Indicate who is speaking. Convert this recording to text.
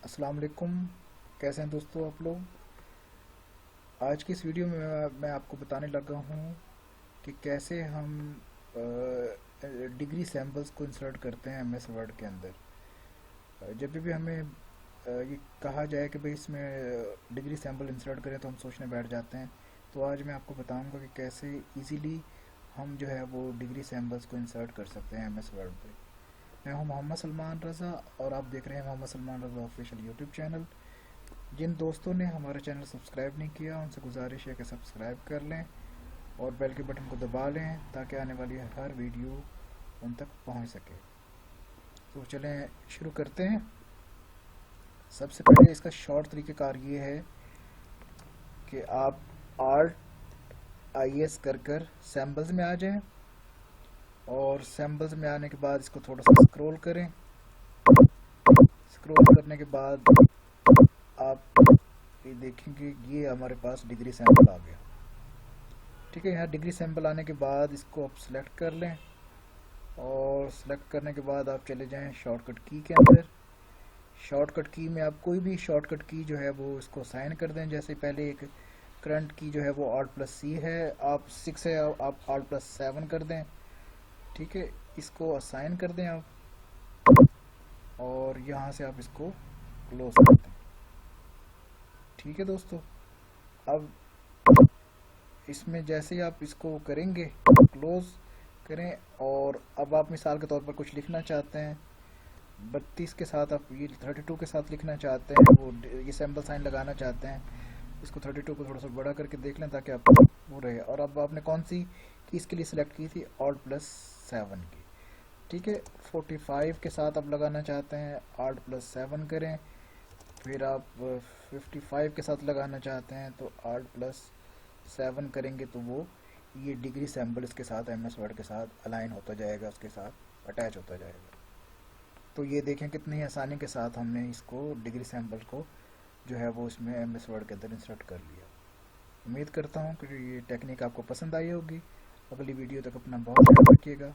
Speaker 1: अस्सलाम वालेकुम। कैसे हैं दोस्तों आप लोग। आज की इस वीडियो में मैं आपको बताने लगा हूँ कि कैसे हम डिग्री सैम्पल्स को इंसर्ट करते हैं एमएस वर्ड के अंदर। जब भी हमें ये कहा जाए कि भाई इसमें डिग्री सैम्पल इंसर्ट करें तो हम सोचने बैठ जाते हैं। तो आज मैं आपको बताऊंगा कि कैसे इजीली हम जो है वो डिग्री सैम्पल्स को इंसर्ट कर सकते हैं एमएस वर्ड पे। मैं हूं मोहम्मद सलमान रज़ा और आप देख रहे हैं मोहम्मद सलमान रज़ा ऑफिशियल यूट्यूब चैनल। जिन दोस्तों ने हमारा चैनल सब्सक्राइब नहीं किया उनसे गुजारिश है कि सब्सक्राइब कर लें और बेल के बटन को दबा लें ताकि आने वाली हर वीडियो उन तक पहुंच सके। तो चलें शुरू करते हैं। सबसे पहले इसका शॉर्ट तरीक़ाकार ये है कि आप ALT-IS कर सैम्पल्स में आ जाएं और सैम्पल्स में आने के बाद इसको थोड़ा सा स्क्रॉल करें। स्क्रॉल करने के बाद आप ये देखेंगे ये हमारे पास डिग्री सैंपल आ गया। ठीक है, यहाँ डिग्री सैंपल आने के बाद इसको आप सिलेक्ट कर लें और सिलेक्ट करने के बाद आप चले जाएं शॉर्टकट की के अंदर। शॉर्टकट की में आप कोई भी शॉर्टकट की जो है वो इसको असाइन कर दें। जैसे पहले एक करंट की जो है वो Alt+C है, आप 6 है, आप Alt+7 कर दें। ठीक है, इसको असाइन कर दें आप और यहाँ से आप इसको क्लोज कर दें। ठीक है दोस्तों, अब इसमें जैसे ही आप इसको करेंगे क्लोज करें और अब आप मिसाल के तौर पर कुछ लिखना चाहते हैं 32 के साथ, आप ये 32 के साथ लिखना चाहते हैं, वो ये सैम्पल साइन लगाना चाहते हैं, इसको 32 को थोड़ा सा बड़ा करके देख लें ताकि आपको वो रहे। और अब आपने कौन सी की इसके लिए सिलेक्ट की थी, Alt+7 की। ठीक है, 45 के साथ आप लगाना चाहते हैं Alt+7 करें। फिर आप 55 के साथ लगाना चाहते हैं तो Alt+7 करेंगे तो वो ये डिग्री सैम्पल इसके साथ एमएस वर्ड के साथ अलाइन होता जाएगा, उसके साथ अटैच होता जाएगा। तो ये देखें कितनी आसानी के साथ हमने इसको डिग्री सैम्पल को जो है वो इसमें एमएस वर्ड के अंदर इंसर्ट कर लिया। उम्मीद करता हूँ कि ये टेक्निक आपको पसंद आई होगी। अगली वीडियो तक अपना बहुत ख्याल रखिएगा।